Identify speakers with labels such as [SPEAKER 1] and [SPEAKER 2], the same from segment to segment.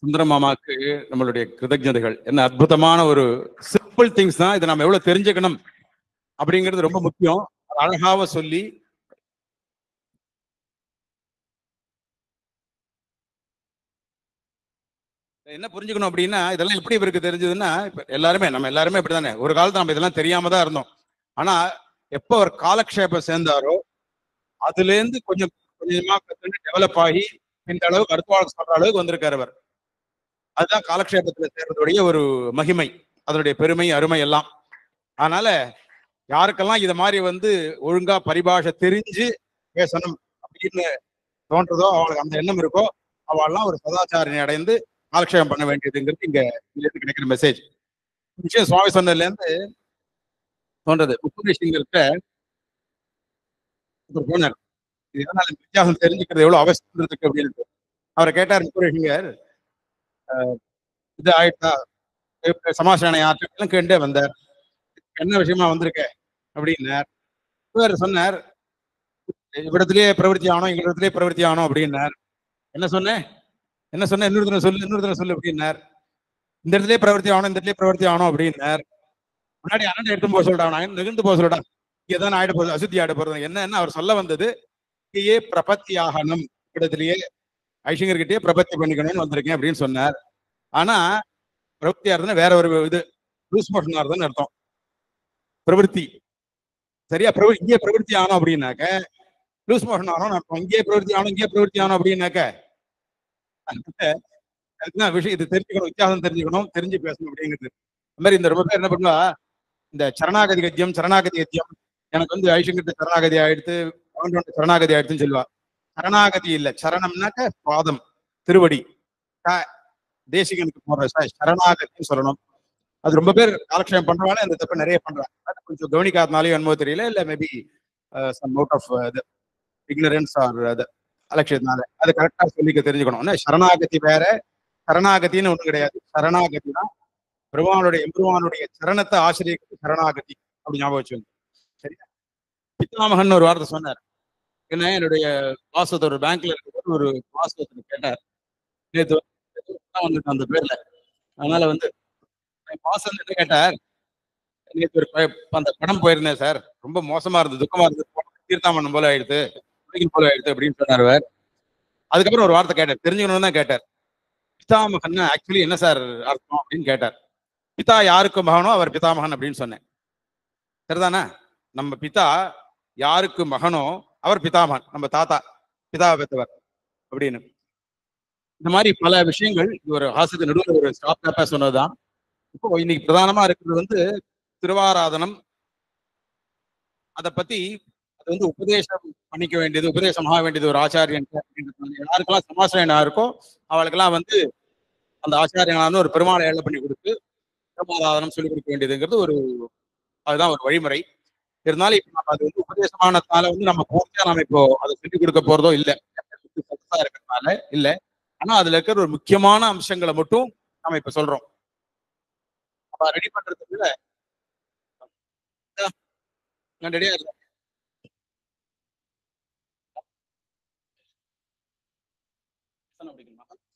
[SPEAKER 1] சுந்தரமாமாக்கு நம்மளுடைய கிருதஜதைகள். என்ன அற்புதமான ஒரு சிம்பிள் திங்ஸ் தான். இதை நம்ம எவ்வளவு தெரிஞ்சுக்கணும் அப்படிங்கிறது ரொம்ப முக்கியம். அழகாக சொல்லி என்ன புரிஞ்சுக்கணும் அப்படின்னா, இதெல்லாம் எப்படி இவருக்கு தெரிஞ்சதுன்னா, இப்ப நம்ம எல்லாருமே இப்படிதானே ஒரு காலத்துல நம்ம இதெல்லாம் தெரியாம தான் இருந்தோம். ஆனா எப்ப ஒரு காலக்ஷேபம் சேர்ந்தாரோ அதுல இருந்து கொஞ்சம் கொஞ்சமா டெவலப் ஆகி இந்த அளவுக்கு அடுத்த சொல்ற அளவுக்கு வந்திருக்காரு அவர். அதுதான் காலக்ஷேபத்துல சேர்றதுடைய ஒரு மகிமை, அதனுடைய பெருமை, அருமை எல்லாம். அதனால யாருக்கெல்லாம் இத மாதிரி ஒழுங்கா பரிபாஷை தெரிஞ்சு பேசணும் அப்படின்னு தோன்றதோ, அவளுக்கு அந்த எண்ணம் இருக்கோ, அவள்லாம் ஒரு சதாச்சாரனை அடைந்து காலக்ஷேபம் பண்ண வேண்டியதுங்கிறது இங்க இருந்து கிடைக்கிற மெசேஜ். விஷயம் சுவாமி சொன்னதுல இருந்து தோன்றது. முக்குமேஷிங்கிட்ட போனார், இதனால வித்தியாசம் தெரிஞ்சுக்கிறது எவ்வளவு அவசியம் இருக்கு அப்படின்னு. அவரை கேட்டார் முக்குமேஷிங்கர், இது ஆயிட்டா சமாசான யாத்திரம் கேட்டே வந்தார். என்ன விஷயமா வந்திருக்க அப்படின்னார். இவர் சொன்னார், இவ்விடத்திலேயே பிரவருத்தி ஆனோம், எங்களிடத்திலேயே பிரவருத்தி ஆனோம் அப்படின்னார். என்ன சொன்னேன் இன்னொரு தினம் சொல்லு அப்படின்னார். இந்த இடத்துலயே பிரவருத்தி ஆகணும், இந்த இடத்துலயே பிரவருத்தி ஆகணும் அப்படின்னார். முன்னாடி அண்ணன் எடுத்து போக சொல்லிட்டான், நிகழ்ந்து போக சொல்லிட்டான். இங்கதான் ஆயிட போகுது, அசுத்தி ஆயிட போறது. என்ன அவர் சொல்ல வந்தது, இங்கேயே பிரபத்தி ஆகணும், இடத்திலேயே ஐஷங்கர்கிட்டயே பிரபத்தி பண்ணிக்கணும்னு வந்திருக்கேன் அப்படின்னு சொன்னார். ஆனா பிரவருத்தியா இருந்தா வேற ஒரு இது லூஸ் மோஷனா இருந்தான்னு அர்த்தம். பிரவருத்தி சரியா, இங்கே பிரவருத்தி ஆகணும் அப்படின்னாக்க லூஸ் மோஷன் ஆகணும் அர்த்தம். இங்கே பிரவருத்தி ஆகணும் அப்படின்னாக்க அதுதான் விஷயம். இது தெரிஞ்சுக்கணும், வித்தியாசம் தெரிஞ்சுக்கணும், தெரிஞ்சு பேசணும் அப்படிங்கிறது. அந்த மாதிரி இந்த ரொம்ப பேர் என்ன பண்ணுவா, இந்த சரணாகதி கத்தியம் எனக்கு ஐஷங்கிட்ட சரணாகதி ஆயிடுத்து, சரணாகதி ஆயிடுத்துன்னு சொல்லுவா. சரணாகதி இல்ல, சரணம்னாக்க பாதம், திருவடி. தேசிகனுக்கு போற சரணாகதின்னு சொல்லணும். அது ரொம்ப பேர் காலக்ஷேபம் பண்றவாங்க, அந்த தப்ப நிறைய பண்றாங்க. அது கொஞ்சம் கவனிக்காதனாலையும் என்னமோ தெரியல, இல்ல maybe some out of ignorance or அலட்சியத்தினால. அது கரெக்டா சொல்லிக்க தெரிஞ்சுக்கணும். சரணாகதி வேற, சரணாகத்தின்னு ஒண்ணு கிடையாது. சரணாகதி தான் எம்பெருமானுடைய சரணத்தை ஆசிரியருக்கு சரணாகதி அப்படி ஞாபகம் வச்சு. சரியா, பித்தாமகன் ஒரு வார்த்தை சொன்னார். என்ன, என்னுடைய பாசத்தை ஒரு பேங்க்ல இருக்கிற ஒரு பாசத்தை கேட்டார். நேற்று அந்த பேர்ல, அதனால பாசம் என்ன கேட்டார், நேற்று அந்த படம் போயிருந்தேன் சார், ரொம்ப மோசமா இருந்தது, துக்கமா இருந்தது, தீர்த்தாமண்ணம் போல ஆயிடுது, போல ஆயிடுது அப்படின்னு சொன்னார். அதுக்கப்புறம் ஒரு வார்த்தை கேட்டார், தெரிஞ்சுக்கணும்னு தான் கேட்டார். பிதாமகன் ஆக்சுவலி என்ன சார் அர்த்தம் அப்படின்னு கேட்டார். பிதா யாருக்கு மகனோ அவர் பிதாமகன் அப்படின்னு சொன்னேன். சரிதானா? நம்ம பிதா யாருக்கு மகனோ அவர் பிதாமகன், நம்ம தாத்தா பிதாவை பெற்றவர் அப்படின்னு. இந்த மாதிரி பல விஷயங்கள் ஒரு ஹாசத்து நடுவில் ஒரு ஸ்டாப் சொன்னதுதான். இப்போ இன்னைக்கு பிரதானமா இருக்கிறது திருவாராதனம். அதை பத்தி அது உபதேசம் பண்ணிக்க வேண்டியது, உபதேசம் ஆக வேண்டியது ஒரு ஆச்சாரியன். யாருக்கெல்லாம் சமாசனா இருக்கோ அவளுக்கெல்லாம் அந்த ஆச்சாரியனான ஒரு பெருமாளை ஏழை பண்ணி கொடுத்து திருவாராதனம் சொல்லிக் கொடுக்க வேண்டியதுங்கிறது அதுதான் ஒரு வழிமுறை. இருந்தாலும் இப்ப நம்ம அது உபதேசமானதுனால நம்ம பூர்த்தியா நம்ம இப்போ அதை சொல்லிக் கொடுக்க போறதோ இல்லை, இருக்கிறதுனால இல்லை. ஆனா அதுல இருக்கிற ஒரு முக்கியமான அம்சங்களை மட்டும் நம்ம இப்ப சொல்றோம். ரெடி பண்றதுக்கு ரெடியா இருக்கேன்.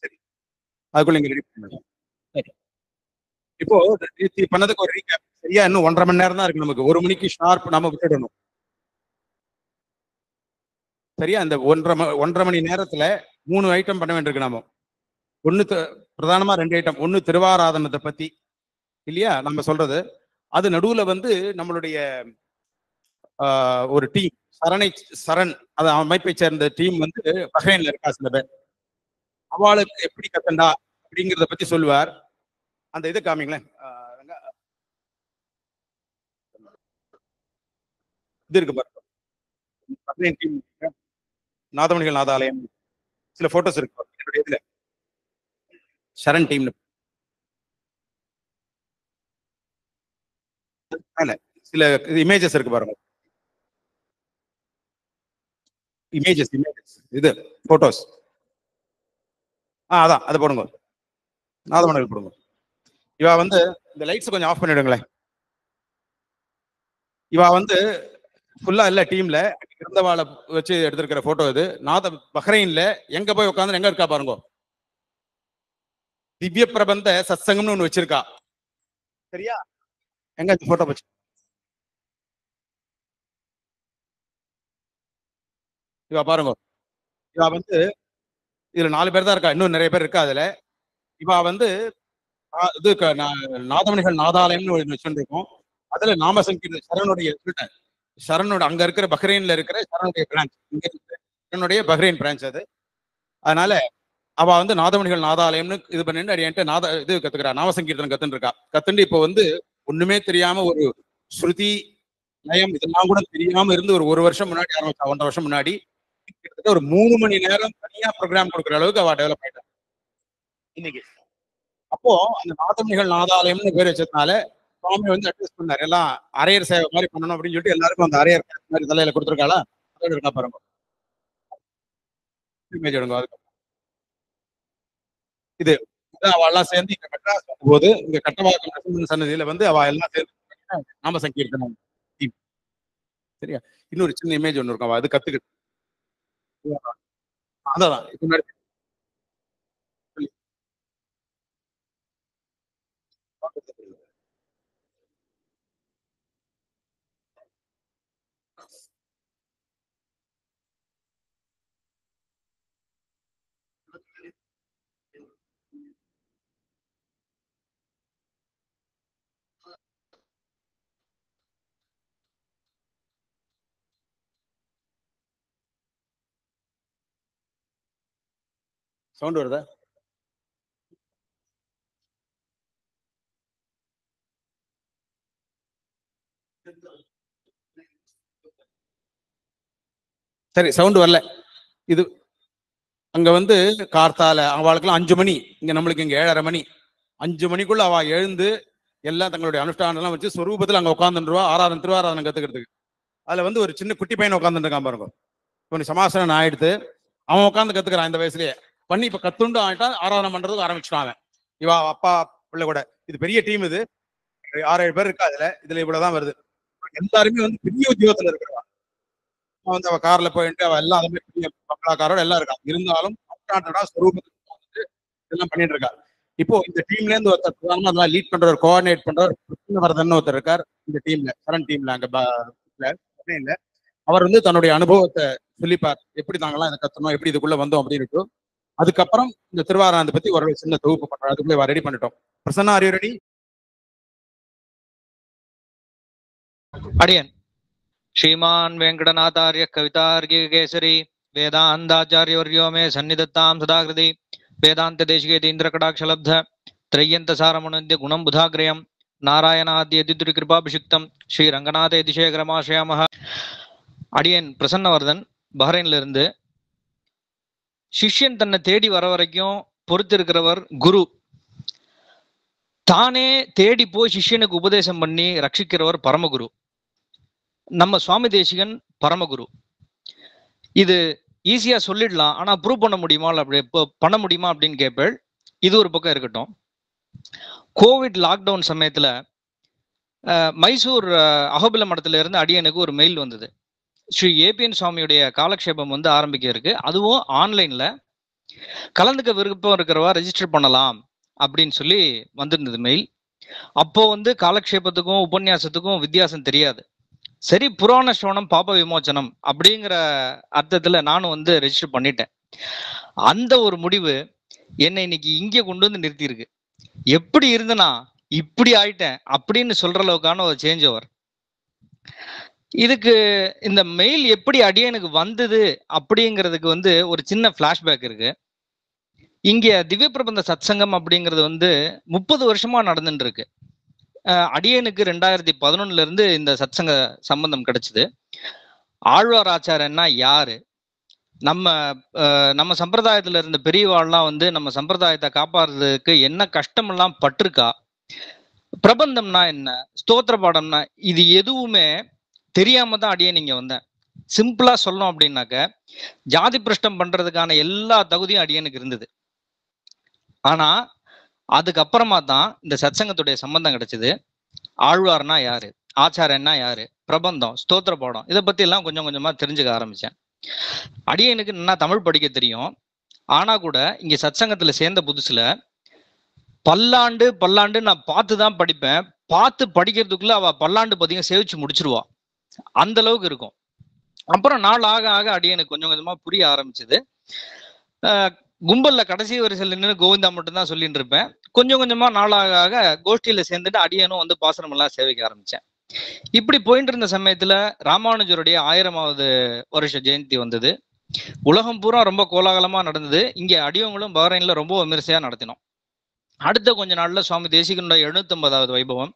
[SPEAKER 1] சரி, அதுக்குள்ள நீங்க ரெடி பண்ணுங்க. இப்போ பண்ணதுக்கு ஒரு ரீகேப். சரியா, இன்னும் 1.5 மணி நேரம் தான் இருக்கு நமக்கு. 1 மணிக்கு ஷார்ப் நம்ம விட்டுடணும். சரியா, இந்த 1.5 மணி நேரத்துல 3 ஐட்டம் பண்ண வேண்டியிருக்கு. நாம ஒண்ணு பிரதானமா 2 ஐட்டம். ஒண்ணு திருவாராதனத்தை பத்தி இல்லையா நம்ம சொல்றது. அது நடுவுல நம்மளுடைய ஒரு டீம் சரண் அது அமைப்பை சேர்ந்த டீம் பஹ்ரைன்ல இருக்கா சில பேர். அவளுக்கு எப்படி கத்தண்டா அப்படிங்கிறத பத்தி சொல்லுவார். அந்த இது காமிங்களேன். இது இருக்கு பாருங்க, பஹ்ரைன் டீம், நாதமணிகள் நாதாலயம், சில போட்டோஸ் இருக்கு என்னுடைய இதுல. சரண் டீம் சில இமேஜஸ் இருக்கு பாருங்க. இமேஜஸ் இது போட்டோஸ். அதான் அதை போடுங்க, நாதமணிகள் போடுங்க. இவ இந்த லைட்ஸ் கொஞ்சம் ஆஃப் பண்ணிடுங்களேன். இவ ஃபுல்லா இல்ல டீம்ல இருந்தவாளை வச்சு எடுத்திருக்கிற போட்டோ இது. பஹ்ரைன்ல எங்க போய் உட்காந்து எங்க இருக்கா பாருங்க. திவ்ய பிரபந்த சத்சங்கம்னு ஒண்ணு வச்சிருக்கா. சரியா? எங்க இந்த போட்டோ வச்சு இவ பாருங்க. இவ வந்து இதுல 4 பேர் தான் இருக்கா. இன்னும் நிறைய பேர் இருக்கா அதுல. இவ வந்து இது நாதமணிகள் நாதாலயம்னு ஒண்ணு வச்சிருக்கோம். அதுல நாம சங்கீத சரணுடைய சொல்லிட்டேன். சரணோட அங்க இருக்கிற பஹ்ரைன்ல இருக்கிற சரணுடைய பிரான்ச். இங்க இருக்கிற சரணுடைய பஹ்ரைன் பிரான்ச் அது. அதனால அவ வந்து நாதமணிகள் நாதாலயம்னு இது பண்ணிட்டு என்கிட்ட இது கத்துக்கிறா. நாமசங்கீர்த்தனம் கத்துன்னு இருக்கா. கத்துண்டு இப்போ வந்து ஒண்ணுமே தெரியாம ஒரு ஸ்ருதி லயம் இதெல்லாம் கூட தெரியாம இருந்து ஒரு வருஷம் முன்னாடி ஆரம்பிச்சா. 1.5 வருஷம் முன்னாடி கிட்டத்தட்ட ஒரு 3 மணி நேரம் தனியா ப்ரோக்ராம் கொடுக்குற அளவுக்கு அவ டெவலப் ஆயிட்டா இன்னைக்கு. அப்போ அந்த நாதமணிகள் நாதாலயம்னு பேர் வச்சதுனால சுவாமி வந்து அட்வைஸ் பண்ணாரு. எல்லாம் அரையர் சேவை மாதிரி பண்ணணும் அப்படின்னு சொல்லிட்டு எல்லாருக்கும் அந்த அரையர் மாதிரி தலையில கொடுத்துருக்காளா. அதோட இருக்கா பாருங்க. இமேஜ் எடுங்க. அதுக்கு இது அவ எல்லாம் சேர்ந்து இங்க மெட்ராஸ் போது இங்க கட்டவாக்கம் நரசிம்மன் சன்னதியில வந்து அவ எல்லாம் சேர்ந்து நாம சங்கீர்த்தனம். சரியா? இன்னொரு சின்ன இமேஜ் ஒண்ணு இருக்கும். அவ அது கத்துக்கிட்டு அதான் இப்ப முன்னாடி சவுண்ட் வருதா? சரி, சவுண்ட் வரல. இது அங்க வந்து கார்த்தால அவளுக்குலாம் 5 மணி, இங்க நம்மளுக்கு இங்க 7:30 மணி. 5 மணிக்குள்ள அவ எழுந்து எல்லாம் தங்களுடைய அனுஷ்டானம் எல்லாம் வச்சு சொரூபத்துல அங்க உட்காந்துருவா. திருவாராதனை கத்துக்கிறதுக்கு. அதுல வந்து ஒரு சின்ன குட்டி பையன் உட்காந்துட்டு இருக்கான் பாருங்க. கொஞ்சம் சமாசனம் ஆயிடுத்து. அவன் உட்காந்து கத்துக்கிறான் இந்த வயசுலயே. பண்ணி இப்ப கத்துண்டு ஆயிட்டான். ஆராதனை பண்றதுக்கு ஆரம்பிச்சுட்டான் அவன். இவா அப்பா பிள்ளை கூட. இது பெரிய டீம். இது 6-7 பேர் இருக்கா அதுல. இதுல இவ்வளவுதான் வருது. எல்லாருமே வந்து பெரிய உத்தியோகத்துல இருக்கிறவா. வந்து அவ கார்ல போயிட்டு அவ எல்லாம் அதுமே பெரிய பங்களாக்காரோட எல்லாம் இருக்கா. இருந்தாலும் ஸ்வரூபத்துக்கு வந்து இதெல்லாம் பண்ணிட்டு இருக்கா. இப்போ இந்த டீம்ல இருந்து ஒருத்தர் பிரதானமா அதெல்லாம் லீட் பண்றவர், கோஆர்டினேட் பண்றவர் கிருஷ்ணவர்தன் ஒருத்தர் இருக்கார் இந்த டீம்ல, கரண்ட் டீம்ல அங்க இல்ல. அவர் வந்து தன்னுடைய அனுபவத்தை சொல்லிப்பார். எப்படி நாங்கெல்லாம் இதை கத்தணும், எப்படி இதுக்குள்ள வந்தோம் அப்படின்னு. அதுக்கப்புறம் இந்த திருவாராயணத்தை பத்தி ஒரு சின்ன தொகுப்பு பண்றோம். அதுக்குள்ள ரெடி பண்ணிட்டோம். Prasanna, are you ready?
[SPEAKER 2] अडियन श्रीमान वेंकटनाथार्य कवितार्किकेसरी वेदांताचार्यवर्यो मे सन्निधत्तां सदाकृति वेदांत देशिकेन्द्रकटाक्षलब्ध त्रय्यन्तसारमनन्त्य गुणं बुधाग्रयं नारायणाद्यतिकृपाभिषिक्तं श्री रंगनाथ यतिशेखरमाश्रयामः. அடியன் பிரசன்னவர்தன் பஹ்ரைன்ல இருந்து. சிஷ்யன் தன்னை தேடி வர வரைக்கும் பொறுத்திருக்கிறவர் குரு. தானே தேடி போய் சிஷ்யனுக்கு உபதேசம் பண்ணி ரட்சிக்கிறவர் பரமகுரு. நம்ம சுவாமி தேசிகன் பரமகுரு. இது ஈஸியா சொல்லிடலாம், ஆனா ப்ரூவ் பண்ண முடியுமா பண்ண முடியுமா அப்படின்னு கேட்பேள். இது ஒரு பக்கம் இருக்கட்டும். கோவிட் லாக்டவுன் சமயத்துல மைசூர் அகோபில மடத்துல இருந்து அடியனுக்கு ஒரு மெயில் வந்தது. ஸ்ரீ ஏபிஎன் சுவாமியுடைய காலக்ஷேபம் வந்து ஆரம்பிக்க இருக்கு, அதுவும் ஆன்லைன்ல கலந்துக்க விருப்பம் இருக்கிறவா ரெஜிஸ்டர் பண்ணலாம் அப்படின்னு சொல்லி வந்திருந்தது மெயில். அப்போ வந்து காலக்ஷேபத்துக்கும் உபன்யாசத்துக்கும் வித்தியாசம் தெரியாது. சரி, புராண ஸ்ரவணம் பாப விமோச்சனம் அப்படிங்கிற அர்த்தத்துல நானும் வந்து ரெஜிஸ்டர் பண்ணிட்டேன். அந்த ஒரு முடிவு என்னை இன்னைக்கு இங்க கொண்டு வந்து நிறுத்தி இருக்கு. எப்படி இருந்தனா இப்படி ஆயிட்டேன் அப்படின்னு சொல்ற அளவுக்கான ஒரு சேஞ்ச் ஓவர். இதுக்கு இந்த மெயில் எப்படி அடியனுக்கு வந்தது அப்படிங்கிறதுக்கு வந்து ஒரு சின்ன பிளாஷ்பேக் இருக்கு. இங்க திவ்ய பிரபந்த சத்சங்கம் அப்படிங்கிறது வந்து 30 வருஷமா நடந்துட்டு இருக்கு. அடியனுக்கு 2011 இருந்து இந்த சத்சங்க சம்பந்தம் கிடைச்சது. ஆழ்வார் ஆச்சாரன்னா யாரு, நம்ம சம்பிரதாயத்துல இருந்த பெரியவாள்லாம் வந்து நம்ம சம்பிரதாயத்தை காப்பாடுறதுக்கு என்ன கஷ்டமெல்லாம் பட்டிருக்கா, பிரபந்தம்னா என்ன, ஸ்தோத்திர பாடம்னா இது எதுவுமே தெரியாம தான் அடியே நீங்க வந்தேன். சிம்பிளா சொல்லணும் அப்படின்னாக்க ஜாதி பிரஷ்டம் பண்றதுக்கான எல்லா தகுதியும் அடியனுக்கு இருந்தது. ஆனா அதுக்கப்புறமா தான் இந்த சத்சங்கத்துடைய சம்பந்தம் கிடைச்சது. ஆழ்வார்னா யாரு, ஆச்சாரன்னா யாரு, பிரபந்தம், ஸ்தோத்திர பாடம், இதை பத்தி எல்லாம் கொஞ்சம் கொஞ்சமா தெரிஞ்சுக்க ஆரம்பிச்சேன். அடியனுக்கு நல்லா தமிழ் படிக்க தெரியும். ஆனா கூட இங்க சத்சங்கத்துல சேர்ந்த புதுசுல பல்லாண்டு பல்லாண்டு நான் பார்த்து தான் படிப்பேன். பார்த்து படிக்கிறதுக்குள்ள அவ பல்லாண்டு பதிகம் சேவிச்சு முடிச்சிருவா. அந்த அளவுக்கு இருக்கும். அப்புறம் நாள் ஆக ஆக அடியனுக்கு கொஞ்சம் கொஞ்சமா புரிய ஆரம்பிச்சது. கும்பல்ல கடைசி வரிசையில் நின்று கோவிந்தா மட்டும்தான் சொல்லிட்டு இருப்பேன். கொஞ்சம் கொஞ்சமா நாள் ஆக ஆக கோஷ்டியில சேர்ந்துட்டு அடியனும் வந்து பாசனம் எல்லாம் சேவிக்க ஆரம்பிச்சேன். இப்படி போயிட்டு இருந்த சமயத்துல ராமானுஜருடைய 1000வது வருஷ ஜெயந்தி வந்தது. உலகம் பூரா ரொம்ப கோலாகலமா நடந்தது. இங்க அடியவங்களும் பஹ்ரைன்ல ரொம்ப விமரிசையா நடத்தினோம். அடுத்த கொஞ்ச நாள்ல சுவாமி தேசிகனுடைய 750வது வைபவம்,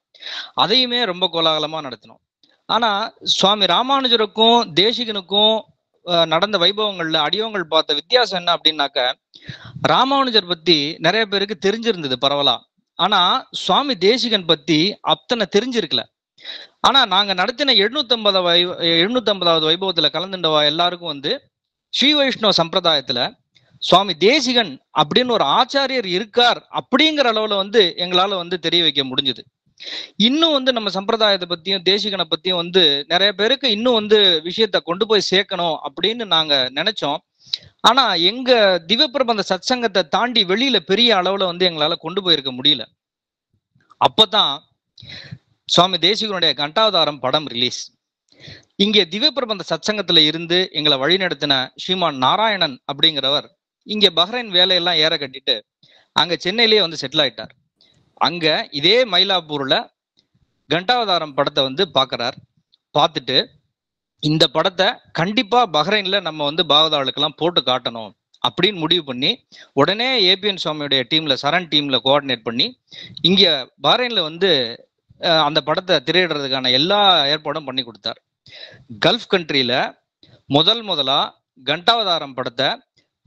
[SPEAKER 2] அதையுமே ரொம்ப கோலாகலமா நடத்தினோம். ஆனா சுவாமி ராமானுஜருக்கும் தேசிகனுக்கும் நடந்த வைபவங்கள்ல அடியவங்கள் பார்த்த வித்தியாசம் என்ன அப்படின்னாக்க, ராமானுஜர் பத்தி நிறைய பேருக்கு தெரிஞ்சிருந்தது பரவலா. ஆனா சுவாமி தேசிகன் பத்தி அத்தனை தெரிஞ்சிருக்கல. ஆனா நாங்க நடத்தின 750வது வைபவத்துல கலந்துட்டவா எல்லாருக்கும் வந்து ஸ்ரீ வைஷ்ணவ சம்பிரதாயத்துல சுவாமி தேசிகன் அப்படின்னு ஒரு ஆச்சாரியர் இருக்கார் அப்படிங்கிற அளவுல வந்து எங்களால வந்து தெரிய வைக்க முடிஞ்சது. இன்னும் வந்து நம்ம சம்பிரதாயத்தை பத்தியும் தேசிகனை பத்தியும் வந்து நிறைய பேருக்கு இன்னும் வந்து விஷயத்த கொண்டு போய் சேர்க்கணும் அப்படின்னு நாங்க நினைச்சோம். ஆனா எங்க திவ்யப்பிரபந்த சத்சங்கத்தை தாண்டி வெளியில பெரிய அளவுல வந்து எங்களால கொண்டு போயிருக்க முடியல. அப்பதான் சுவாமி தேசிகனுடைய கண்டாவதாரம் படம் ரிலீஸ். இங்கே திவ்யப்பிரபந்த சத்சங்கத்துல இருந்து எங்களை வழிநடத்தின ஸ்ரீமான் நாராயணன் அப்படிங்கிறவர் இங்க பஹ்ரைன் வேலையெல்லாம் ஏற கட்டிட்டு அங்க சென்னையிலேயே வந்து செட்டில் ஆயிட்டார். அங்க இதே மயிலாப்பூர்ல கண்டாவதாரம் படத்தை வந்து பாக்குறார். பார்த்துட்டு இந்த படத்தை கண்டிப்பா பஹ்ரைன்ல நம்ம வந்து பாகவதாளுக்கெல்லாம் போட்டு காட்டணும் அப்படின்னு முடிவு பண்ணி உடனே ஏபிஎன் சுவாமியுடைய டீம்ல சரண் டீம்ல கோஆர்டினேட் பண்ணி இங்க பஹ்ரைன்ல வந்து அந்த படத்தை திரையிடுறதுக்கான எல்லா ஏற்பாடும் பண்ணி கொடுத்தார். கல்ஃப் கண்ட்ரியில முதலா கண்டாவதாரம் படத்தை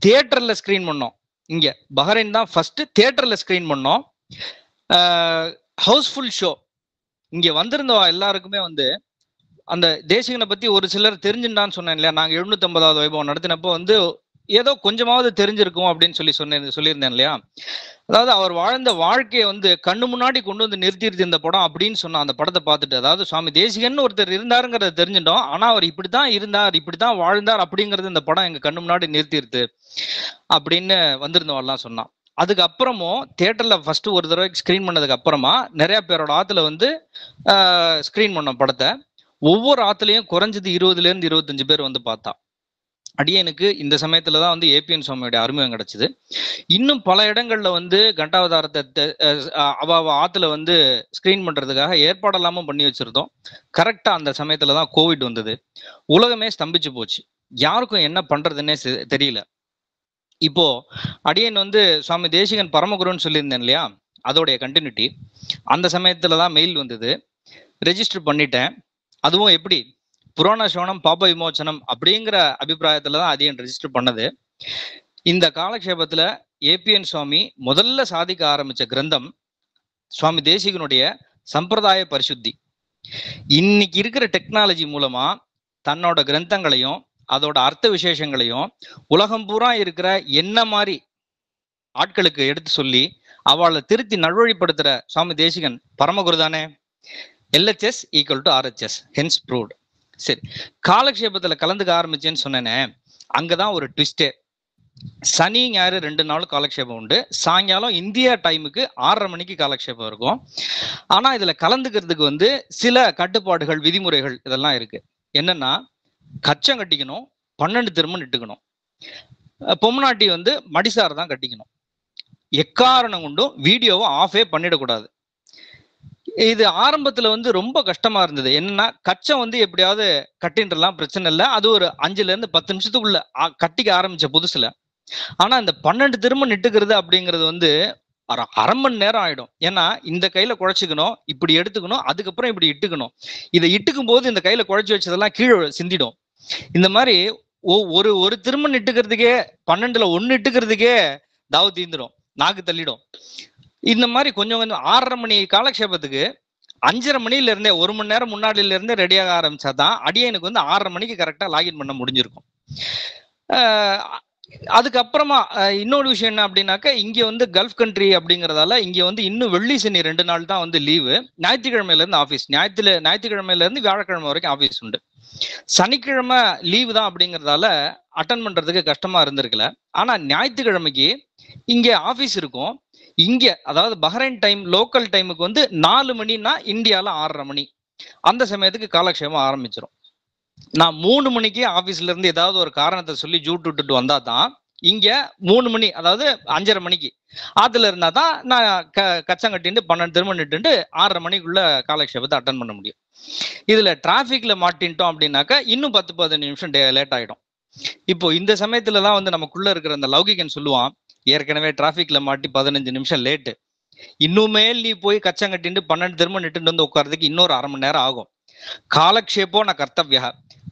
[SPEAKER 2] தியேட்டர்ல ஸ்கிரீன் பண்ணோம். இங்க பஹ்ரைன் தான் ஃபர்ஸ்ட் தியேட்டர்ல ஸ்கிரீன் பண்ணோம். Houseful show. இங்க வந்திருந்தவா எல்லாருக்குமே வந்து அந்த தேசிகனை பத்தி ஒரு சிலர் தெரிஞ்சுட்டான்னு சொன்னேன் இல்லையா, நாங்க 750வது வைபவம் நடத்தினப்போ வந்து ஏதோ கொஞ்சமாவது தெரிஞ்சிருக்கும் அப்படின்னு சொல்லியிருந்தேன் இல்லையா. அதாவது அவர் வாழ்ந்த வாழ்க்கையை வந்து கண்ணு முன்னாடி கொண்டு வந்து நிறுத்திடுது இந்த படம் அப்படின்னு சொன்ன அந்த படத்தை பார்த்துட்டு, அதாவது சுவாமி தேசிகன் ஒருத்தர் இருந்தாருங்கிறத தெரிஞ்சுட்டோம். ஆனா அவர் இப்படித்தான் இருந்தார், இப்படித்தான் வாழ்ந்தார் அப்படிங்கிறது இந்த படம் எங்க கண்ணு முன்னாடி நிறுத்திடுது அப்படின்னு வந்திருந்தவெல்லாம் சொன்னான். அதுக்கப்புறமும் தியேட்டர்ல ஃபர்ஸ்ட் ஒரு தடவை ஸ்கிரீன் பண்ணதுக்கு அப்புறமா நிறைய பேரோட ஆத்துல வந்து ஸ்கிரீன் பண்ணோம் படத்தை. ஒவ்வொரு ஆத்துலயும் குறைஞ்சது 20ல இருந்து 25 பேர் வந்து பார்த்தா. அடியனுக்கு இந்த சமயத்துலதான் வந்து ஏபிஎன் சுவாமியோட அறிமுகம் கிடைச்சது. இன்னும் பல இடங்கள்ல வந்து கண்டாவதாரத்தை அவ ஆத்துல வந்து ஸ்கிரீன் பண்றதுக்காக ஏற்பாடெல்லாமும் பண்ணி வச்சிருந்தோம். கரெக்டா அந்த சமயத்துலதான் கோவிட் வந்தது. உலகமே ஸ்தம்பிச்சு போச்சு. யாருக்கும் என்ன பண்றதுன்னே தெரியல. இப்போ அடியன் வந்து சுவாமி தேசிகன் பரமகுருன்னு சொல்லியிருந்தேன் இல்லையா, அதோடைய கண்டினியூட்டி. அந்த சமயத்துலதான் மெயில் வந்தது. ரெஜிஸ்டர் பண்ணிட்டேன். அதுவும் எப்படி, புராண சோனம் பாப விமோச்சனம் அப்படிங்கிற அபிப்பிராயத்துலதான் அடியன் ரெஜிஸ்டர் பண்ணது. இந்த காலக்ஷேபத்துல ஏபிஎன் சுவாமி முதல்ல சாதிக்க ஆரம்பிச்ச கிரந்தம் சுவாமி தேசிகனுடைய சம்பிரதாய பரிசுத்தி. இன்னைக்கு இருக்கிற டெக்னாலஜி மூலமா தன்னோட கிரந்தங்களையும் அதோட அர்த்த விசேஷங்களையும் உலகம் பூரா இருக்கிற என்ன மாதிரி ஆட்களுக்கு எடுத்து சொல்லி அவளை திருத்தி நல்வழிப்படுத்துற சுவாமி தேசிகன் பரமகுரு தானே. LHS equal to RHS, hence proved. சரி, காலக்ஷேபத்துல கலந்துக்க ஆரம்பிச்சேன்னு சொன்னேனே, அங்கதான் ஒரு ட்விஸ்டே. சனி ஞாயிறு 2 நாளும் காலக்ஷேபம் உண்டு. சாயங்காலம் இந்தியா டைமுக்கு 6:30 மணிக்கு காலக்ஷேபம் இருக்கும். ஆனா இதுல கலந்துக்கிறதுக்கு வந்து சில கட்டுப்பாடுகள், விதிமுறைகள் இதெல்லாம் இருக்கு. என்னன்னா, கச்சம் கட்டிக்கணும், 12 திரும்ப இட்டுக்கணும். பொம்னாட்டி வந்து மடிசார் தான் கட்டிக்கணும். எக்காரணம் கொண்டும் வீடியோவை ஆஃபே பண்ணிடக்கூடாது. இது ஆரம்பத்துல வந்து ரொம்ப கஷ்டமா இருந்தது. என்னன்னா, கச்சம் வந்து எப்படியாவது கட்டின்றலாம், பிரச்சனை இல்லை. அது ஒரு 5ல இருந்து 10 நிமிஷத்துக்குள்ள கட்டிக்க ஆரம்பிச்ச புதுசுல. ஆனா இந்த 12 திரும்ப நிட்டுக்கிறது அப்படிங்கிறது வந்து அரை மணி நேரம் ஆயிடும். ஏன்னா இந்த கையில குழைச்சிக்கணும், இப்படி எடுத்துக்கணும், அதுக்கப்புறம் இப்படி இட்டுக்கணும். இதை இட்டுக்கும் போது இந்த கையில குழைச்சி வச்சதெல்லாம் கீழே சிந்திடும். இந்த மாதிரி ஒரு திரும்ப நிட்டுக்கிறதுக்கே 12ல 1 இட்டுக்கிறதுக்கே தாவு தீந்துடும், நாக்கு தள்ளிடும். இந்த மாதிரி கொஞ்சம் கொஞ்சம் 6:30 மணி காலக்ஷேபத்துக்கு 5:30 மணில இருந்தே 1 மணி நேரம் முன்னாடில இருந்தே ரெடியாக ஆரம்பிச்சாதான் அடியனுக்கு வந்து 6:30 மணிக்கு கரெக்டா லாகின் பண்ண முடிஞ்சிருக்கும். அதுக்கப்புறமா இன்னொரு விஷயம் என்ன அப்படின்னாக்க, இங்க வந்து கல்ஃப் கண்ட்ரி அப்படிங்கறதால இங்க வந்து இன்னும் வெள்ளி சனி 2 நாள் தான் வந்து லீவு. ஞாயிற்றுக்கிழமையில இருந்து ஆபீஸ், ஞாயிற்றுக்கிழமையில இருந்து வியாழக்கிழமை வரைக்கும் ஆபீஸ் உண்டு. சனிக்கிழமை லீவு தான் அப்படிங்கறதால அட்டன் பண்றதுக்கு கஷ்டமா இருந்திருக்கல. ஆனா ஞாயிற்றுக்கிழமைக்கு இங்க ஆபீஸ் இருக்கும். இங்க அதாவது பஹ்ரைன் டைம் லோக்கல் டைமுக்கு வந்து 4 மணின்னா இந்தியால 6:30 மணி. அந்த சமயத்துக்கு காலக்ஷேபம் ஆரம்பிச்சிடும். நான் 3 மணிக்கு ஆபீஸ்ல இருந்து ஏதாவது ஒரு காரணத்தை சொல்லி ஜூட் விட்டுட்டு வந்தா தான் இங்க 3 மணி, அதாவது 5:30 மணிக்கு ஆத்துல இருந்தா தான் நான் கச்சம் கட்டிட்டு 12 திரும்ப நிட்டு 6:30 மணிக்குள்ள காலக்ஷேபத்தை அட்டன் பண்ண முடியும். இதுல டிராபிக்ல மாட்டின்ட்டோம் அப்படின்னாக்கா இன்னும் 10-15 நிமிஷம் லேட் ஆயிடும். இப்போ இந்த சமயத்துலதான் வந்து நமக்குள்ள இருக்கிற அந்த லௌகிகன் சொல்லுவான், ஏற்கனவே டிராபிக்ல மாட்டி 15 நிமிஷம் லேட்டு, இன்னுமே நீ போய் கச்சம் கட்டிட்டு 12 திரும்ப நிட்டு வந்து உட்கார்றதுக்கு இன்னொரு 1/2 மணி நேரம் ஆகும். காலக்ஷேபோ நான் கர்த்தவ்யா,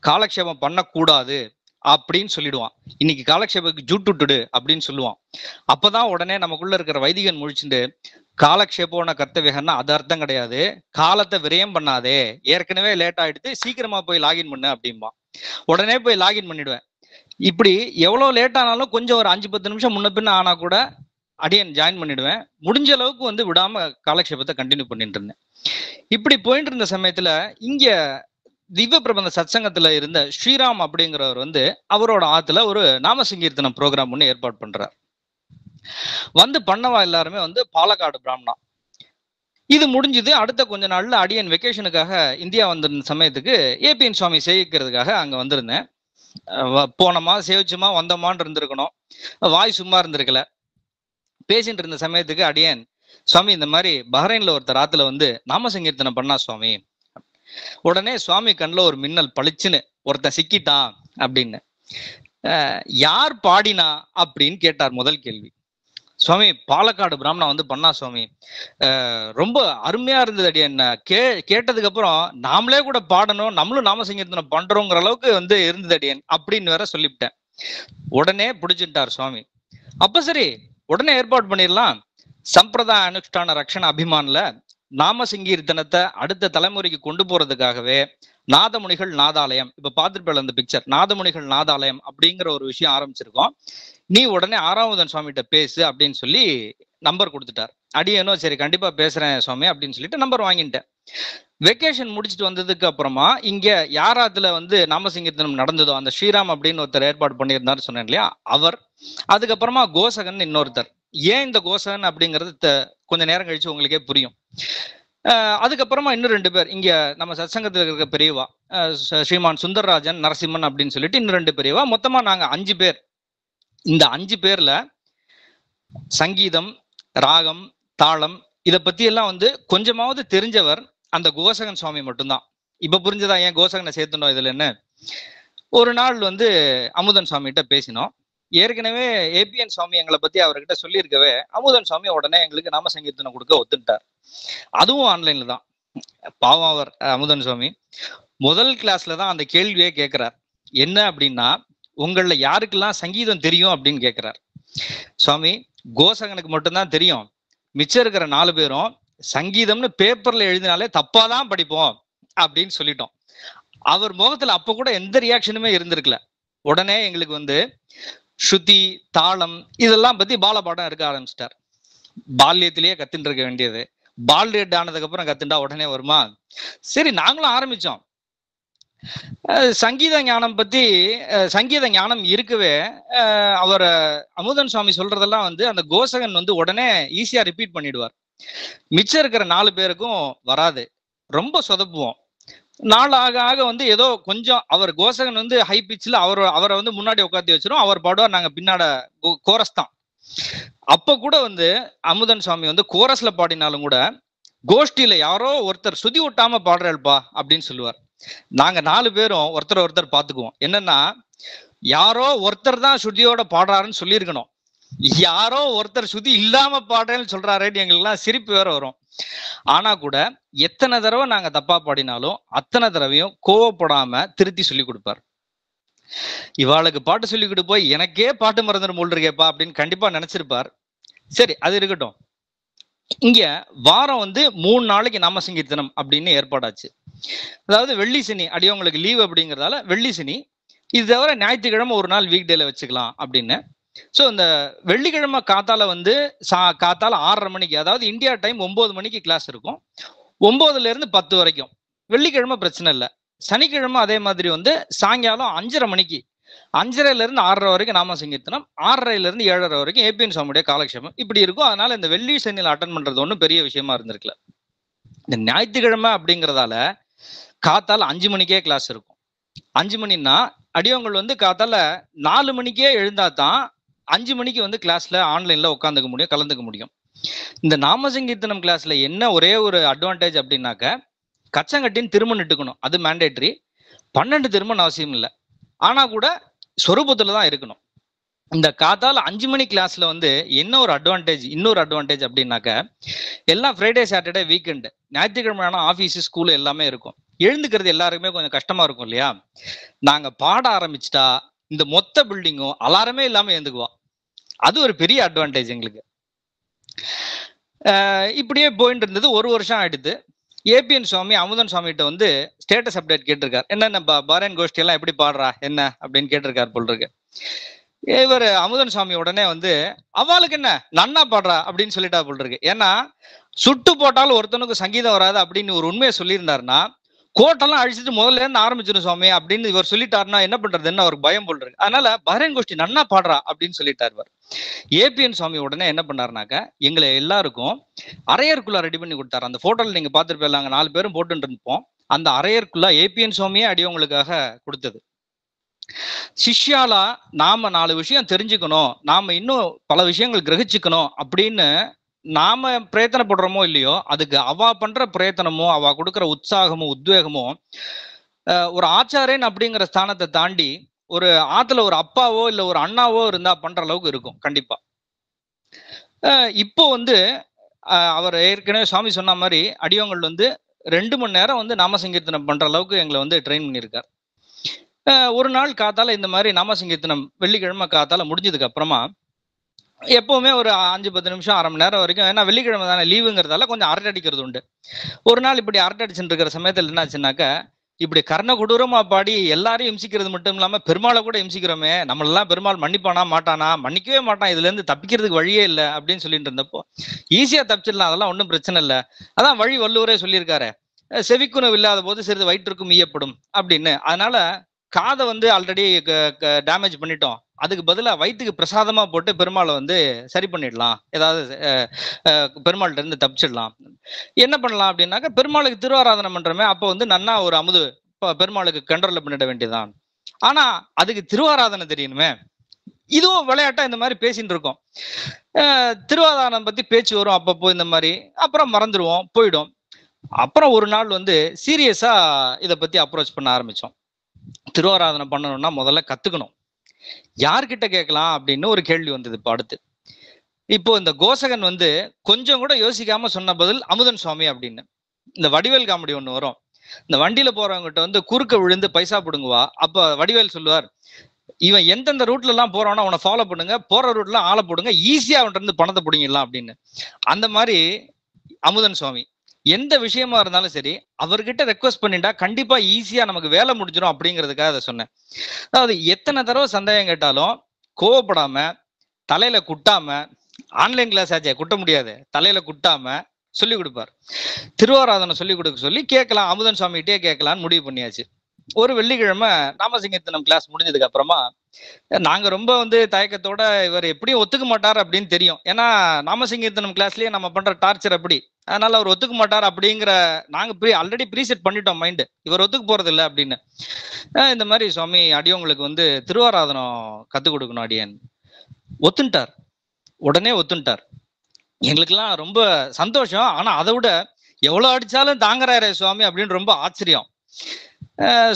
[SPEAKER 2] காலக்ஷேபம் பண்ணக்கூடாது அப்படின்னு சொல்லிடுவான். இன்னைக்கு காலக்ஷேபத்துக்கு ஜூட் விட்டுடு அப்படின்னு சொல்லுவான். அப்பதான் உடனே நமக்குள்ள இருக்கிற வைதிகன் முழிச்சுட்டு, காலக்ஷேபோன கர்த்தவியகன்னா அது அர்த்தம் கிடையாது, காலத்தை விரயம் பண்ணாதே, ஏற்கனவே லேட் ஆயிடுத்து, சீக்கிரமா போய் லாகின் பண்ணு அப்படின்பா. உடனே போய் லாகின் பண்ணிடுவேன். இப்படி எவ்வளவு லேட் ஆனாலும் கொஞ்சம் ஒரு 5-10 நிமிஷம் முன்ன பின்ன ஆனா கூட அடியன் ஜாயின் பண்ணிடுவேன். முடிஞ்ச அளவுக்கு வந்து விடாம காலக்ஷேபத்தை கண்டினியூ பண்ணிட்டு இருந்தேன். இப்படி போயிட்டு இருந்த சமயத்துல இங்க திவ்ய பிரபந்த சத்சங்கத்துல இருந்த ஸ்ரீராம் அப்படிங்கிறவர் வந்து அவரோட ஆத்துல ஒரு நாம சங்கீர்த்தனம் ப்ரோக்ராம் ஒண்ணு ஏற்பாடு பண்றார். வந்து பண்ணவா எல்லாருமே வந்து பாலக்காடு பிராமணா. இது முடிஞ்சது. அடுத்த கொஞ்ச நாள்ல அடியன் வெக்கேஷனுக்காக இந்தியா வந்திருந்த சமயத்துக்கு ஏபிஎன் சுவாமி சேவிக்கிறதுக்காக அங்க வந்திருந்தேன். போனோமா சேவிச்சுமா வந்தோமான்னு இருந்திருக்கணும், வாய் சும்மா இருந்திருக்கல. பேசிட்டு இருந்த சமயத்துக்கு அடியன், சுவாமி இந்த மாதிரி பஹ்ரைன்ல ஒருத்தர் ஆத்துல வந்து நாம சங்கீர்த்தனம் பண்ணா சுவாமி. உடனே சுவாமி கண்ணுல ஒரு மின்னல் பளிச்சுன்னு, ஒருத்தன் சிக்கிட்டான் அப்படின்னு. யார் பாடினா அப்படின்னு கேட்டார் முதல் கேள்வி. சுவாமி பாலக்காடு பிராமணா வந்து பண்ணா சுவாமி, ரொம்ப அருமையா இருந்தது அடி. என்ன கேட்டதுக்கு அப்புறம் நாமளே கூட பாடணும், நம்மளும் நாம சங்கீர்த்தனம் பண்றோங்கிற அளவுக்கு வந்து இருந்தது அடியன் அப்படின்னு வேற சொல்லிவிட்டேன். உடனே பிடிச்சிட்டார் சுவாமி. அப்ப சரி உடனே ஏற்பாடு பண்ணிடலாம். சம்பிரதாய அனுஷ்டான ரக்ஷண அபிமான்ல நாம சங்கீர்த்தனத்தை அடுத்த தலைமுறைக்கு கொண்டு போறதுக்காகவே நாதமுனிகள் நாதாலயம், இப்ப பார்த்துட்டு அந்த பிக்சர், நாதமுனிகள் நாதாலயம் அப்படிங்கிற ஒரு விஷயம் ஆரம்பிச்சிருக்கோம். நீ உடனே ஆறாவதன் சுவாமிகிட்ட பேசு அப்படின்னு சொல்லி நம்பர் கொடுத்துட்டார். அடியனோ சரி கண்டிப்பா பேசுறேன் சுவாமி அப்படின்னு சொல்லிட்டு நம்பர் வாங்கிட்டேன். வெக்கேஷன் முடிச்சுட்டு வந்ததுக்கு அப்புறமா இங்க யாராத்துல வந்து நாமசங்கீர்த்தனம் நடந்ததோ அந்த ஸ்ரீராம் அப்படின்னு ஒருத்தர் ஏற்பாடு பண்ணியிருந்தாரு சொன்னேன் இல்லையா, அவர். அதுக்கப்புறமா கோசகன் இன்னொருத்தர். ஏன் இந்த கோசகன் அப்படிங்கிறது கொஞ்ச நேரம் கழிச்சு உங்களுக்கே புரியும். அதுக்கப்புறமா இன்னும் 2 பேர் இங்க நம்ம சத்சங்கத்தில் இருக்க பெரியவா, ஸ்ரீமான் சுந்தரராஜன் நரசிம்மன் அப்படின்னு சொல்லிட்டு இன்னும் 2 பெரியவா. மொத்தமா நாங்க 5 பேர். இந்த 5 பேர்ல சங்கீதம், ராகம், தாளம் இதை பத்தி எல்லாம் வந்து கொஞ்சமாவது தெரிஞ்சவர் அந்த கோசகன் சுவாமி மட்டும்தான். இப்ப புரிஞ்சதா ஏன் கோசகனை சேர்த்துனோம் இதுல என்ன? ஒரு நாள் வந்து அமுதன் சுவாமி கிட்ட பேசினோம். ஏற்கனவே ஏபிஎன் சுவாமி எங்களை பத்தி அவர்கிட்ட சொல்லியிருக்கவே அமுதன் சுவாமி உடனே எங்களுக்கு நாம சங்கீர்த்தனம் கொடுக்க ஒத்துட்டார். அதுவும் ஆன்லைன்ல தான். பாவம் அவர் அமுதன் சுவாமி முதல் கிளாஸ்ல தான் அந்த கேள்வியே கேட்கிறார். என்ன அப்படின்னா, உங்கள யாருக்கெல்லாம் சங்கீதம் தெரியும் அப்படின்னு கேட்கிறார். சுவாமி கோசகனுக்கு மட்டும்தான் தெரியும், மிச்சம் இருக்கிற 4 பேரும் சங்கீதம்னு பேப்பர்ல எழுதினாலே தப்பாதான் படிப்போம் அப்படின்னு சொல்லிட்டோம். அவர் முகத்துல அப்ப கூட எந்த ரியாக்ஷனுமே இருந்திருக்கல. உடனே எங்களுக்கு வந்து ஸ்ருதி, தாளம் இதெல்லாம் பத்தி பாலபாடம் இருக்க ஆரம்பிச்சிட்டார். பால்யத்திலேயே கத்துட்டு இருக்க வேண்டியது பால்யட் ஆனதுக்கு அப்புறம் கத்துண்டா உடனே வருமா? சரி நாங்களும் ஆரம்பிச்சோம். சங்கீத ஞானம் பத்தி, சங்கீத ஞானம் இருக்கவே அவர் அமுதன் சுவாமி சொல்றதெல்லாம் வந்து அந்த கோசகன் வந்து உடனே ஈஸியா ரிப்பீட் பண்ணிடுவார். மிச்சம் இருக்கிற 4 பேருக்கும் வராது, ரொம்ப சொதப்புவோம். நாள் ஆக ஆக வந்து ஏதோ கொஞ்சம் அவர் கோசகன் வந்து ஹை பிச்சில் அவரை வந்து முன்னாடி உட்காந்து வச்சிரும், அவர் பாடுவார், நாங்க பின்னாட கோரஸ் தான். அப்ப கூட வந்து அமுதன் சுவாமி வந்து கோரஸ்ல பாடினாலும் கூட கோஷ்டியில யாரோ ஒருத்தர் சுதி விட்டாம பாடுறேல்பா அப்படின்னு சொல்லுவார். நாங்க 4 பேரும் ஒருத்தர் பாத்துக்குவோம். என்னன்னா, யாரோ ஒருத்தர் தான் சுதியோட பாடுறாருன்னு சொல்லியிருக்கணும், யாரோ ஒருத்தர் சுதி இல்லாம பாடுறேன்னு சொல்றாருன்னு எங்களுக்கு எல்லாம் சிரிப்பு வேற வரும். ஆனா கூட எத்தனை தடவை நாங்க தப்பா பாடினாலும் அத்தனை தடவையும் கோவப்படாம திருத்தி சொல்லி கொடுப்பார். இவாளுக்கு பாட்டு சொல்லிக்கிட்டு போய் எனக்கே பாட்டு மறந்துடும் போல் இருக்கேப்பா அப்படின்னு கண்டிப்பா நினைச்சிருப்பார். சரி அது இருக்கட்டும். இங்க வாரம் வந்து 3 நாளைக்கு நாம சங்கீர்த்தனம் அப்படின்னு ஏற்பாடாச்சு. அதாவது வெள்ளி சனி அடியவங்களுக்கு லீவ் அப்படிங்கிறதால வெள்ளி சனி, இது தவிர ஞாயிற்றுக்கிழமை ஒரு நாள் வீக் டேல வச்சுக்கலாம் அப்படின்னு. ஸோ இந்த வெள்ளிக்கிழமை காத்தால வந்து காத்தால 6:30 மணிக்கு, அதாவது இந்தியா டைம் 9 மணிக்கு கிளாஸ் இருக்கும், 9ல இருந்து 10 வரைக்கும். வெள்ளிக்கிழமை பிரச்சனை இல்லை. சனிக்கிழமை அதே மாதிரி வந்து சாயங்காலம் 5:30 மணிக்கு 5:30 இருந்து 6:30 வரைக்கும் நாம சங்கீர்த்தனம், 6:30 இருந்து 7:30 வரைக்கும் ஏபிஎன் சுவாமியுடைய காலக்ஷேபம் இப்படி இருக்கும். அதனால இந்த வெள்ளி சனியில அட்டன் பண்றது ஒன்றும் பெரிய விஷயமா இருந்திருக்கல. இந்த ஞாயிற்றுக்கிழமை அப்படிங்கிறதால காத்தால 5 மணிக்கே கிளாஸ் இருக்கும். 5 மணின்னா அடியவங்கள் வந்து காத்தால 4 மணிக்கே எழுந்தா தான் 5 மணிக்கு வந்து கிளாஸ்ல ஆன்லைன்ல உட்காந்துக்க முடியும், கலந்துக்க முடியும். இந்த நாம சங்கீர்த்தனம் கிளாஸ்ல என்ன ஒரே ஒரு அட்வான்டேஜ் அப்படின்னாக்க, கச்சங்கட்டின்னு திருமணம் இட்டுக்கணும், அது மேண்டேட்ரி. 12 திருமணம் அவசியம் இல்லை, ஆனா கூட சொரூபத்துல தான் இருக்கணும். இந்த காத்தால 5 மணி கிளாஸ்ல வந்து என்ன ஒரு அட்வான்டேஜ், இன்னொரு அட்வான்டேஜ் அப்படின்னாக்க, எல்லாம் ஃப்ரைடே சாட்டர்டே வீக்கெண்டு, ஞாயிற்றுக்கிழமை ஆஃபீஸ் ஸ்கூல் எல்லாமே இருக்கும். எழுந்துக்கிறது எல்லாருக்குமே கொஞ்சம் கஷ்டமா இருக்கும் இல்லையா? நாங்க பாட ஆரம்பிச்சிட்டா இந்த மொத்த பில்டிங்கும் அலாரமே இல்லாம எழுந்துக்குவா. அது ஒரு பெரிய அட்வான்டேஜ் எங்களுக்கு. இப்படியே போயிட்டு இருந்தது. 1 வருஷம் ஆயிடுது. ஏபிஎன் சுவாமி அமுதன் சுவாமி கிட்ட வந்து ஸ்டேட்டஸ் அப்டேட் கேட்டிருக்காரு. என்ன பாரன் கோஷ்டி எல்லாம் எப்படி பாடுறா என்ன அப்படின்னு கேட்டிருக்காரு போல் இருக்கு. இவர் அமுதன் சுவாமி உடனே வந்து அவளுக்கு என்ன நன்னா பாடுறா அப்படின்னு சொல்லிட்டா போல் இருக்கு. ஏன்னா சுட்டு போட்டாலும் ஒருத்தனுக்கு சங்கீதம் வராது அப்படின்னு ஒரு உண்மையை சொல்லியிருந்தாருன்னா, கோட்டெல்லாம் அழிச்சிட்டு முதல்ல இருந்து ஆரம்பிச்சிடும் சுவாமி அப்படின்னு இவர் சொல்லிட்டாருன்னா என்ன பண்றதுன்னு அவருக்கு பயம் போல் இருக்கு. அதனால பாரன் கோஷ்டி நன்னா பாடுறா அப்படின்னு சொல்லிட்டார் இவர். ஏபிஎன் சுவாமி உடனே என்ன பண்ணாருனாக்க, எங்களை எல்லாருக்கும் அரையர்க்குள்ள ரெடி பண்ணி கொடுத்தாரு. அந்த போட்டோல நீங்க பார்த்துட்டு 4 பேரும் போட்டு இருப்போம். அந்த அரையர்க்குள்ள ஏபிஎன் சுவாமியே அடியவங்களுக்காக கொடுத்தது. சிஷ்யாலா நாம 4 விஷயம் தெரிஞ்சுக்கணும், நாம இன்னும் பல விஷயங்கள் கிரகிச்சுக்கணும் அப்படின்னு நாம பிரயத்தனப்படுறோமோ இல்லையோ, அதுக்கு அவ பண்ற பிரயத்தனமோ அவ கொடுக்குற உற்சாகமும் உத்வேகமும் ஒரு ஆச்சாரியன் அப்படிங்கிற ஸ்தானத்தை தாண்டி ஒரு ஆத்துல ஒரு அப்பாவோ இல்ல ஒரு அண்ணாவோ இருந்தா பண்ற அளவுக்கு இருக்கும் கண்டிப்பா. இப்போ வந்து அவர் ஏற்கனவே சுவாமி சொன்ன மாதிரி அடியவங்கள் வந்து 2 மணி நேரம் வந்து நாம சங்கீர்த்தனம் பண்ற அளவுக்கு எங்களை வந்து ட்ரெயின் பண்ணியிருக்கார். ஒரு நாள் காத்தால இந்த மாதிரி நாம சங்கீர்த்தனம் வெள்ளிக்கிழமை காத்தால முடிஞ்சதுக்கு அப்புறமா எப்பவுமே ஒரு 5-10 நிமிஷம் 1/2 மணி நேரம் வரைக்கும், ஏன்னா வெள்ளிக்கிழமை தானே லீவுங்கிறதால கொஞ்சம் அரட்டை அடிக்கிறது உண்டு. ஒரு நாள் இப்படி அரட்டை அடிச்சுட்டு இருக்கிற சமயத்தில் என்னாச்சுன்னாக்க, இப்படி கர்ண கொடூரமா பாடி எல்லாரையும் இம்சிக்கிறது மட்டும் இல்லாம பெருமாளை கூட இம்சிக்கிறோமே, நம்மளெல்லாம் பெருமாள் மன்னிப்பானா மாட்டானா, மன்னிக்கவே மாட்டான், இதுல இருந்து தப்பிக்கிறதுக்கு வழியே இல்லை அப்படின்னு சொல்லிட்டு இருந்தப்போ, ஈஸியா தப்பிச்சிடலாம், அதெல்லாம் ஒன்றும் பிரச்சனை இல்லை, அதான் வழி வள்ளுவரே சொல்லியிருக்காரு, செவிக்குணவு இல்லாத போது சிறிது வயிற்றுக்கும் ஈயப்படும் அப்படின்னு. அதனால காதை வந்து ஆல்ரெடி டேமேஜ் பண்ணிட்டோம், அதுக்கு பதிலாக வயிற்றுக்கு பிரசாதமா போட்டு பெருமாளை வந்து சரி பண்ணிடலாம், ஏதாவது பெருமாள்கிட்ட இருந்து தப்பிச்சிடலாம். என்ன பண்ணலாம் அப்படின்னாக்க, பெருமாளுக்கு திருவாராதனை பண்றோமே, அப்போ வந்து நன்னா ஒரு அமுது பெருமாளுக்கு கண்ட்ரோல்ல பண்ணிட வேண்டியதான். ஆனா அதுக்கு திருவாராதனை தெரியணுமே. இதுவும் விளையாட்டா இந்த மாதிரி பேசிட்டு இருக்கோம். திருவாராதனம் பத்தி பேச்சு வரும் அப்பப்போ இந்த மாதிரி, அப்புறம் மறந்துடுவோம், போயிடும். அப்புறம் ஒரு நாள் வந்து சீரியஸா இதை பத்தி அப்ரோச் பண்ண ஆரம்பிச்சோம். திருவாராதனை பண்ணணும்னா முதல்ல கத்துக்கணும், யார்கிட்ட கேட்கலாம் அப்படின்னு ஒரு கேள்வி வந்தது. இப்போ அடுத்து இப்போ இந்த கோசகன் வந்து கொஞ்சம் கூட யோசிக்காம சொன்ன பதில் அமுதன் சுவாமி அப்படின்னு. இந்த வடிவேல் காமெடி ஒண்ணு வரும், இந்த வண்டியில போறவங்ககிட்ட வந்து குறுக்க விழுந்து பைசா பிடுங்குவா. அப்ப வடிவேல் சொல்லுவார், இவன் எந்தெந்த ரூட்ல எல்லாம் போறானோ அவனை ஃபாலோ பண்ணுங்க, போற ரூட்ல ஆளை போடுங்க, ஈஸியா அவன்கிட்ட இருந்து பணத்தை பிடிங்கிடலாம் அப்படின்னு. அந்த மாதிரி அமுதன் சுவாமி எந்த விஷயமா இருந்தாலும் சரி அவர்கிட்ட ரெக்வஸ்ட் பண்ணிட்டா கண்டிப்பா ஈஸியா நமக்கு வேலை முடிஞ்சிடும் அப்படிங்கிறதுக்காக அதை சொன்னேன். அதாவது எத்தனை தடவை சந்தேகம் கேட்டாலும் கோவப்படாம, தலையில குட்டாம, ஆன்லைன் கிளாஸ் ஆச்சே குட்ட முடியாது, தலையில குட்டாம சொல்லி கொடுப்பார். திருவாராதனை சொல்லி கொடுக்க சொல்லி கேட்கலாம், அமுதன் சுவாமிகிட்டே கேட்கலான்னு முடிவு பண்ணியாச்சு. ஒரு வெள்ளிக்கிழமை நாமசங்கீர்த்தனம் கிளாஸ் முடிஞ்சதுக்கு அப்புறமா நாங்க ரொம்ப வந்து தயக்கத்தோட, இவர் எப்படியும் ஒத்துக்க மாட்டார் அப்படின்னு தெரியும், ஏன்னா நாமசங்கீர்த்தனம் கிளாஸ்லயே நம்ம பண்ற டார்ச்சர் அப்படி, அதனால அவர் ஒத்துக்க மாட்டார் அப்படிங்கிற நாங்க ஆல்ரெடி ப்ரீசெட் பண்ணிட்டோம் மைண்டு, இவர் ஒத்துக்க போறது இல்லை அப்படின்னு. இந்த மாதிரி சுவாமி அடியவங்களுக்கு வந்து திருவாராதனம் கத்துக் கொடுக்கணும் அடியன். ஒத்துட்டார், உடனே ஒத்துட்டார். எங்களுக்கெல்லாம் ரொம்ப சந்தோஷம். ஆனா அதை விட எவ்வளவு அடிச்சாலும் தாங்குறாரே சுவாமி அப்படின்னு ரொம்ப ஆச்சரியம்.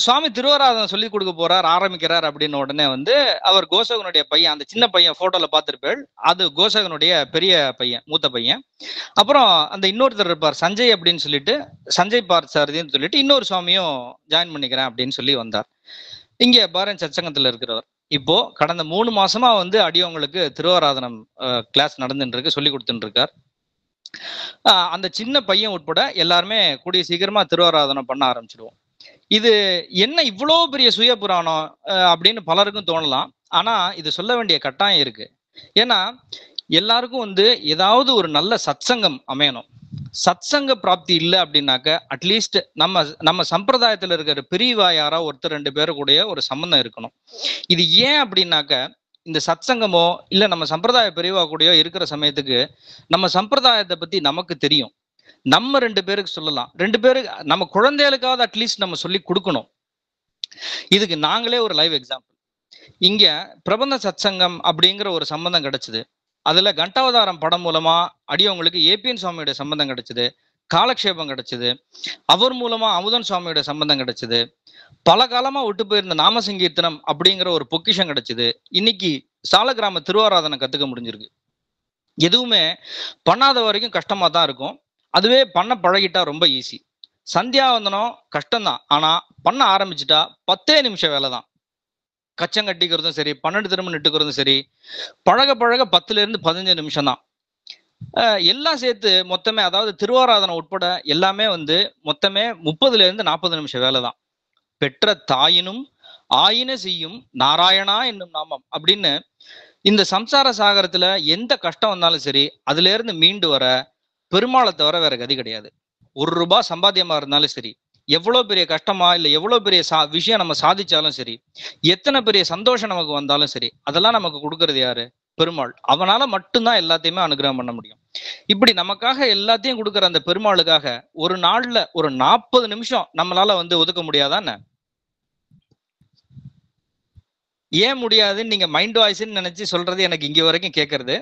[SPEAKER 2] சுவாமி திருவாராதனை சொல்லி கொடுக்க போறார், ஆரம்பிக்கிறார் அப்படின்னு உடனே வந்து அவர் கோசகனுடைய பையன், அந்த சின்ன பையன் போட்டோல பார்த்திருப்பேன், அது கோசகனுடைய பெரிய பையன், மூத்த பையன். அப்புறம் அந்த இன்னொருத்தர் இருப்பார் சஞ்சய் அப்படின்னு சொல்லிட்டு, சஞ்சய் பார்த்தசாரதின்னு சொல்லிட்டு இன்னொரு சுவாமியும் ஜாயின் பண்ணிக்கிறேன் அப்படின்னு சொல்லி வந்தார். இங்க பாரன் சச்சங்கத்துல இருக்கிறவர். இப்போ கடந்த 3 மாசமா வந்து அடியவங்களுக்கு திருவாராதனம் கிளாஸ் நடந்துட்டு இருக்கு, சொல்லி கொடுத்துட்டு இருக்கார். அந்த சின்ன பையன் உட்பட எல்லாருமே கூடிய சீக்கிரமா திருவாராதனம் பண்ண ஆரம்பிச்சிடுவோம். இது என்ன இவ்வளோ பெரிய சுய புராணம் அப்படின்னு பலருக்கும் தோணலாம். ஆனா இது சொல்ல வேண்டிய கட்டாயம் இருக்கு. ஏன்னா எல்லாருக்கும் வந்து ஏதாவது ஒரு நல்ல சத்சங்கம் அமையணும். சத்சங்க பிராப்தி இல்லை அப்படின்னாக்க அட்லீஸ்ட் நம்ம சம்பிரதாயத்துல இருக்கிற பிரிவா யாரா ஒருத்தர் 2 பேரு கூட ஒரு சம்பந்தம் இருக்கணும். இது ஏன் அப்படின்னாக்க இந்த சத்சங்கமோ இல்ல நம்ம சம்பிரதாய பிரிவா கூடயோ இருக்கிற சமயத்துக்கு நம்ம சம்பிரதாயத்தை பத்தி நமக்கு தெரியும். நம்ம 2 பேருக்கு சொல்லலாம். 2 பேருக்கு நம்ம குழந்தைகளுக்காவது அட்லீஸ்ட் நம்ம சொல்லி கொடுக்கணும். இதுக்கு நாங்களே ஒரு லைவ் எக்ஸாம்பிள். இங்க பிரபந்த சத்சங்கம் அப்படிங்கிற ஒரு சம்பந்தம் கிடைச்சது. அதுல கண்டாவதாரம் படம் மூலமா அடியவங்களுக்கு ஏபிஎன் சுவாமியோட சம்பந்தம் கிடைச்சது, காலக்ஷேபம் கிடைச்சது, அவர் மூலமா அமுதன் சுவாமியோட சம்பந்தம் கிடைச்சது, பல காலமா விட்டு போயிருந்த நாம சங்கீர்த்தனம் அப்படிங்கிற ஒரு பொக்கிஷம் கிடைச்சது. இன்னைக்கு சாலக்கிராம திருவாராதனை கத்துக்க முடிஞ்சிருக்கு. எதுவுமே பண்ணாத வரைக்கும் கஷ்டமா தான் இருக்கும். அதுவே பண்ண பழகிட்டா ரொம்ப ஈஸி. சந்தியாவந்தனம் கஷ்டம்தான், ஆனா பண்ண ஆரம்பிச்சுட்டா 10 நிமிஷம் வேலை தான். கச்சம் கட்டிக்கிறதும் சரி, 12 திரும்ப நட்டுக்கிறதும் சரி, பழக பழக 10ல இருந்து 15 நிமிஷம் தான். எல்லாம் சேர்த்து மொத்தமே, அதாவது திருவாராதனை உட்பட எல்லாமே மொத்தமே 30ல இருந்து 40 நிமிஷம் வேலை தான். பெற்ற தாயினும் ஆயின செய்யும் நாராயணா என்னும் நாமம் அப்படின்னு இந்த சம்சார சாகரத்துல எந்த கஷ்டம் வந்தாலும் சரி, அதுல இருந்து மீண்டு வர பெருமாளை தவிர வேற கதி கிடையாது. 1 ரூபாய் சம்பாத்தியமா இருந்தாலும் சரி, எவ்வளவு பெரிய கஷ்டமா இல்ல எவ்வளவு பெரிய விஷயம் நம்ம சாதிச்சாலும் சரி, எத்தனை பெரிய சந்தோஷம் நமக்கு வந்தாலும் சரி, அதெல்லாம் நமக்கு கொடுக்கறது யாரு? பெருமாள். அவனால மட்டும்தான் எல்லாத்தையுமே அனுகிரகம் பண்ண முடியும். இப்படி நமக்காக எல்லாத்தையும் கொடுக்குற அந்த பெருமாளுக்காக ஒரு நாள்ல ஒரு 40 நிமிஷம் நம்மளால ஒதுக்க முடியாதானே? ஏன் முடியாதுன்னு நீங்க மைண்ட் வாய்ஸ்ன்னு நினைச்சு சொல்றது எனக்கு இங்க வரைக்கும் கேட்கறது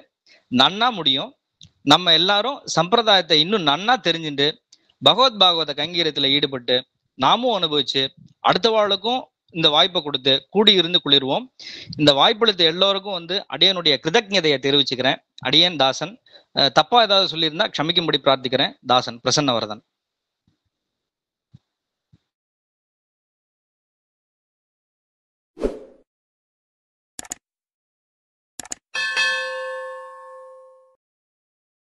[SPEAKER 2] நன்னா முடியும். நம்ம எல்லாரும் சம்பிரதாயத்தை இன்னும் நன்னா தெரிஞ்சுட்டு பகவத் பாகவத கைங்கரியத்துல ஈடுபட்டு நாமும் அனுபவிச்சு அடுத்த வாழ்க்கும் இந்த வாய்ப்பை கொடுத்து கூடி இருந்து குளிர்வோம். இந்த வாய்ப்பளித்த எல்லோருக்கும் அடியனுடைய கிருதஜதையை தெரிவிச்சுக்கிறேன். அடியன் தாசன். தப்பா ஏதாவது சொல்லியிருந்தா க்ஷமிக்கும்படி பிரார்த்திக்கிறேன். தாசன் பிரசன்னவர்தன்.